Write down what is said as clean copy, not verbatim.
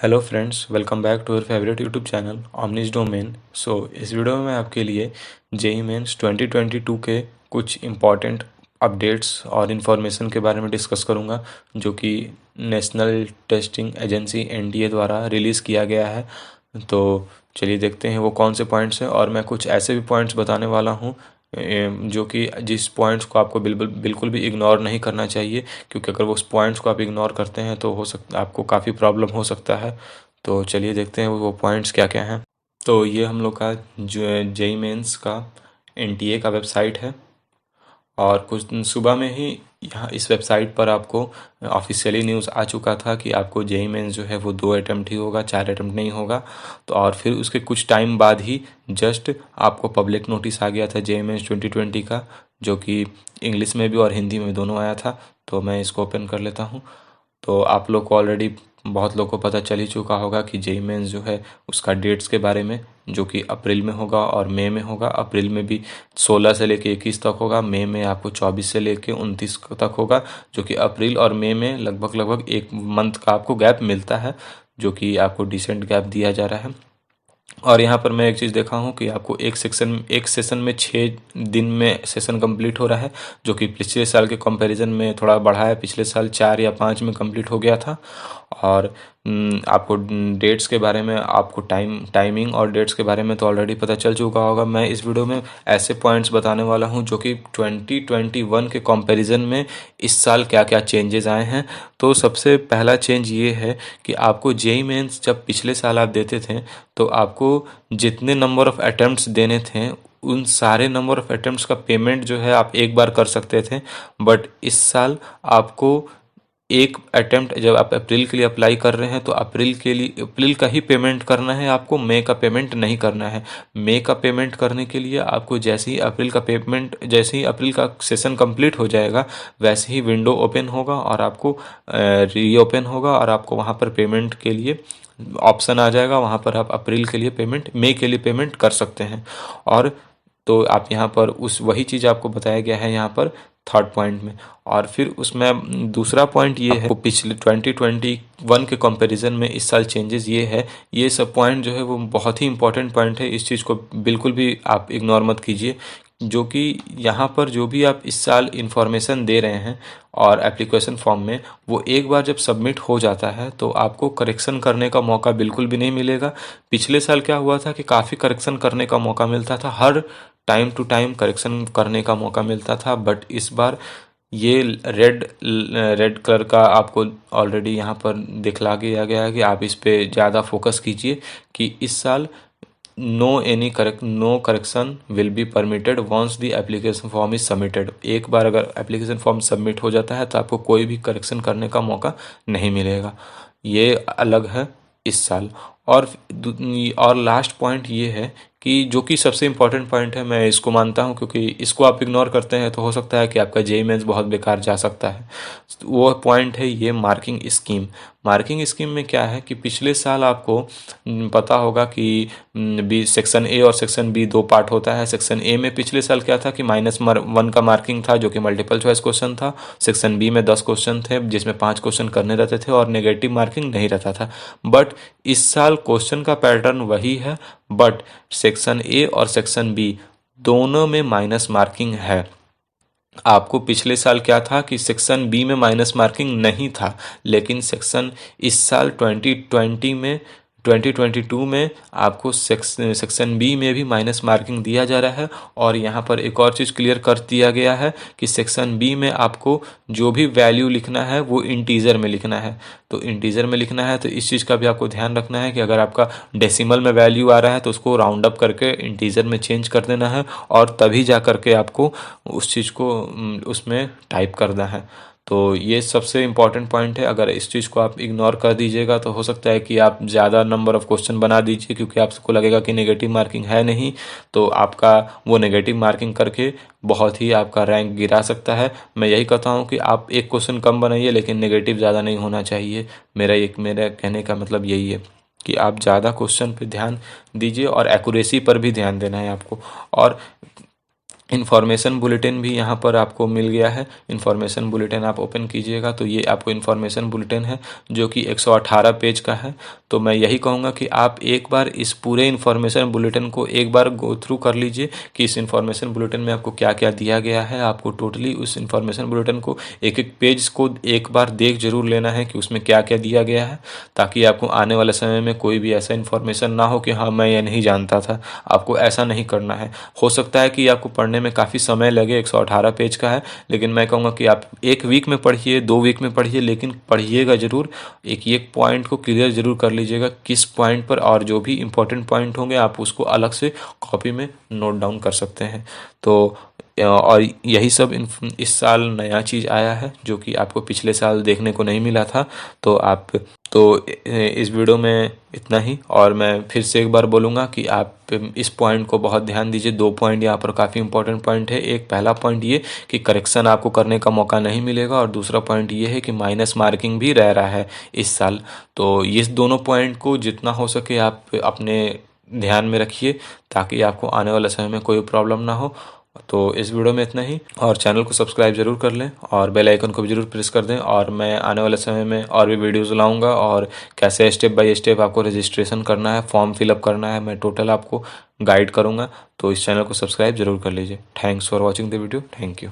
Hello friends, welcome back to your favourite YouTube channel Omnis Domain. इस video में मैं आपके लिए जेई मेंस 2022 के कुछ इम्पॉर्टेंट अपडेट्स और इन्फॉर्मेशन के बारे में डिस्कस करूंगा, जो कि नेशनल टेस्टिंग एजेंसी एनटीए द्वारा रिलीज़ किया गया है। तो चलिए देखते हैं वो कौन से पॉइंट्स हैं, और मैं कुछ ऐसे भी पॉइंट्स बताने वाला हूँ जो कि जिस पॉइंट्स को आपको बिल्कुल बिल्कुल भी इग्नोर नहीं करना चाहिए, क्योंकि अगर वो उस पॉइंट्स को आप इग्नोर करते हैं तो हो सकता आपको काफ़ी प्रॉब्लम हो सकता है। तो चलिए देखते हैं वो पॉइंट्स क्या क्या हैं। तो ये हम लोग का जो जेई मेंस का एनटीए का वेबसाइट है, और कुछ दिन सुबह में ही यहाँ इस वेबसाइट पर आपको ऑफिशियली न्यूज़ आ चुका था कि आपको जेई मेंस जो है वो 2 अटेम्प्ट ही होगा, 4 अटेम्प्ट नहीं होगा। तो और फिर उसके कुछ टाइम बाद ही जस्ट आपको पब्लिक नोटिस आ गया था जेई मेंस 2020 का, जो कि इंग्लिश में भी और हिंदी में दोनों आया था। तो मैं इसको ओपन कर लेता हूँ। तो आप लोग को ऑलरेडी बहुत लोग को पता चल ही चुका होगा कि जेई मेंस जो है उसका डेट्स के बारे में, जो कि अप्रैल में होगा और मई में होगा। अप्रैल में भी 16 से लेके 21 तक होगा, मई में आपको 24 से लेके 29 तक होगा, जो कि अप्रैल और मई में लगभग लगभग एक मंथ का आपको गैप मिलता है, जो कि आपको डिसेंट गैप दिया जा रहा है। और यहाँ पर मैं एक चीज़ देखा हूँ कि आपको एक सेशन में 6 दिन में सेशन कंप्लीट हो रहा है, जो कि पिछले साल के कंपैरिजन में थोड़ा बढ़ा है। पिछले साल 4 या 5 में कंप्लीट हो गया था। और आपको डेट्स के बारे में, आपको टाइमिंग और डेट्स के बारे में तो ऑलरेडी पता चल चुका होगा। मैं इस वीडियो में ऐसे पॉइंट्स बताने वाला हूँ जो कि 2021 के कंपैरिजन में इस साल क्या क्या चेंजेस आए हैं। तो सबसे पहला चेंज ये है कि आपको जेई मेंस जब पिछले साल आप देते थे तो आपको जितने नंबर ऑफ़ अटेम्प्ट्स देने थे उन सारे नंबर ऑफ़ अटेम्प्ट्स का पेमेंट जो है आप एक बार कर सकते थे। बट इस साल आपको एक अटेम्प्ट, जब आप अप्रैल के लिए अप्लाई कर रहे हैं तो अप्रैल का ही पेमेंट करना है आपको, मई का पेमेंट नहीं करना है। मई का पेमेंट करने के लिए आपको जैसे ही अप्रैल का सेशन कंप्लीट हो जाएगा वैसे ही विंडो ओपन होगा और आपको रीओपन होगा, और आपको वहाँ पर पेमेंट के लिए ऑप्शन आ जाएगा। वहाँ पर आप अप्रैल के लिए पेमेंट, मई के लिए पेमेंट कर सकते हैं। और तो आप यहाँ पर उस वही चीज़ आपको बताया गया है यहाँ पर थर्ड पॉइंट में। और फिर उसमें दूसरा पॉइंट ये है, पिछले 2021 के कंपैरिजन में इस साल चेंजेस ये है। ये सब पॉइंट जो है वो बहुत ही इंपॉर्टेंट पॉइंट है, इस चीज़ को बिल्कुल भी आप इग्नोर मत कीजिए। जो कि यहाँ पर जो भी आप इस साल इंफॉर्मेशन दे रहे हैं और एप्लीकेशन फॉर्म में, वो एक बार जब सबमिट हो जाता है तो आपको करेक्शन करने का मौका बिल्कुल भी नहीं मिलेगा। पिछले साल क्या हुआ था कि काफ़ी करेक्शन करने का मौका मिलता था, हर टाइम टू टाइम करेक्शन करने का मौका मिलता था। बट इस बार ये रेड कलर का आपको ऑलरेडी यहाँ पर दिखला दिया गया है कि आप इस पे ज़्यादा फोकस कीजिए कि इस साल no correction will be permitted once the application form is submitted. एक बार अगर एप्लीकेशन फॉर्म सबमिट हो जाता है तो आपको कोई भी करेक्शन करने का मौका नहीं मिलेगा। ये अलग है इस साल। और लास्ट पॉइंट ये है कि जो कि सबसे इम्पोर्टेंट पॉइंट है, मैं इसको मानता हूँ, क्योंकि इसको आप इग्नोर करते हैं तो हो सकता है कि आपका जेई मेंस बहुत बेकार जा सकता है। वो पॉइंट है ये मार्किंग स्कीम। मार्किंग स्कीम में क्या है कि पिछले साल आपको पता होगा कि बी सेक्शन ए और सेक्शन बी दो पार्ट होता है। सेक्शन ए में पिछले साल क्या था कि -1 का मार्किंग था, जो कि मल्टीपल चॉइस क्वेश्चन था। सेक्शन बी में 10 क्वेश्चन थे जिसमें 5 क्वेश्चन करने रहते थे और नेगेटिव मार्किंग नहीं रहता था। बट इस साल क्वेश्चन का पैटर्न वही है, बट सेक्शन ए और सेक्शन बी दोनों में माइनस मार्किंग है। आपको पिछले साल क्या था कि सेक्शन बी में माइनस मार्किंग नहीं था, लेकिन इस साल 2022 में आपको सेक्शन बी में भी माइनस मार्किंग दिया जा रहा है। और यहाँ पर एक और चीज़ क्लियर कर दिया गया है कि सेक्शन बी में आपको जो भी वैल्यू लिखना है वो इंटीजर में लिखना है। तो इंटीजर में लिखना है तो इस चीज़ का भी आपको ध्यान रखना है कि अगर आपका डेसिमल में वैल्यू आ रहा है तो उसको राउंड अप करके इंटीजर में चेंज कर देना है, और तभी जा करके आपको उस चीज़ को उसमें टाइप करना है। तो ये सबसे इम्पॉर्टेंट पॉइंट है। अगर इस चीज़ को आप इग्नोर कर दीजिएगा तो हो सकता है कि आप ज़्यादा नंबर ऑफ़ क्वेश्चन बना दीजिए, क्योंकि आपको लगेगा कि नेगेटिव मार्किंग है नहीं, तो आपका वो नेगेटिव मार्किंग करके बहुत ही आपका रैंक गिरा सकता है। मैं यही कहता हूँ कि आप एक क्वेश्चन कम बनाइए, लेकिन नेगेटिव ज़्यादा नहीं होना चाहिए। मेरा कहने का मतलब यही है कि आप ज़्यादा क्वेश्चन पे ध्यान दीजिए और एक्यूरेसी पर भी ध्यान देना है आपको। और इन्फॉर्मेशन बुलेटिन भी यहाँ पर आपको मिल गया है। इन्फॉर्मेशन बुलेटिन आप ओपन कीजिएगा तो ये आपको इन्फॉर्मेशन बुलेटिन है जो कि 118 पेज का है। तो मैं यही कहूँगा कि आप एक बार इस पूरे इन्फॉर्मेशन बुलेटिन को एक बार गो थ्रू कर लीजिए कि इस इन्फॉर्मेशन बुलेटिन में आपको क्या क्या दिया गया है। आपको टोटली उस इन्फॉर्मेशन बुलेटिन को एक एक पेज को एक बार देख जरूर लेना है कि उसमें क्या क्या दिया गया है, ताकि आपको आने वाले समय में कोई भी ऐसा इन्फॉर्मेशन ना हो कि हाँ मैं ये नहीं जानता था। आपको ऐसा नहीं करना है। हो सकता है कि आपको पढ़ने में काफ़ी समय लगे, 118 पेज का है, लेकिन मैं कहूँगा कि आप 1 वीक में पढ़िए, 2 वीक में पढ़िए, लेकिन पढ़िएगा ज़रूर। एक एक पॉइंट को क्लियर ज़रूर कर लीजिएगा किस पॉइंट पर, और जो भी इंपॉर्टेंट पॉइंट होंगे आप उसको अलग से कॉपी में नोट डाउन कर सकते हैं। तो और यही सब इस साल नया चीज़ आया है जो कि आपको पिछले साल देखने को नहीं मिला था। तो इस वीडियो में इतना ही, और मैं फिर से एक बार बोलूँगा कि आप इस पॉइंट को बहुत ध्यान दीजिए। 2 पॉइंट यहाँ पर काफ़ी इंपॉर्टेंट पॉइंट है। एक पहला पॉइंट ये कि करेक्शन आपको करने का मौका नहीं मिलेगा, और दूसरा पॉइंट ये है कि माइनस मार्किंग भी रह रहा है इस साल। तो इस दोनों पॉइंट को जितना हो सके आप अपने ध्यान में रखिए, ताकि आपको आने वाले समय में कोई प्रॉब्लम ना हो। तो इस वीडियो में इतना ही, और चैनल को सब्सक्राइब जरूर कर लें और बेल आइकन को भी जरूर प्रेस कर दें। और मैं आने वाले समय में और भी वीडियोस लाऊंगा, और कैसे स्टेप बाय स्टेप आपको रजिस्ट्रेशन करना है, फॉर्म फिलअप करना है, मैं टोटल आपको गाइड करूंगा। तो इस चैनल को सब्सक्राइब जरूर कर लीजिए। Thanks for watching the video. Thank you.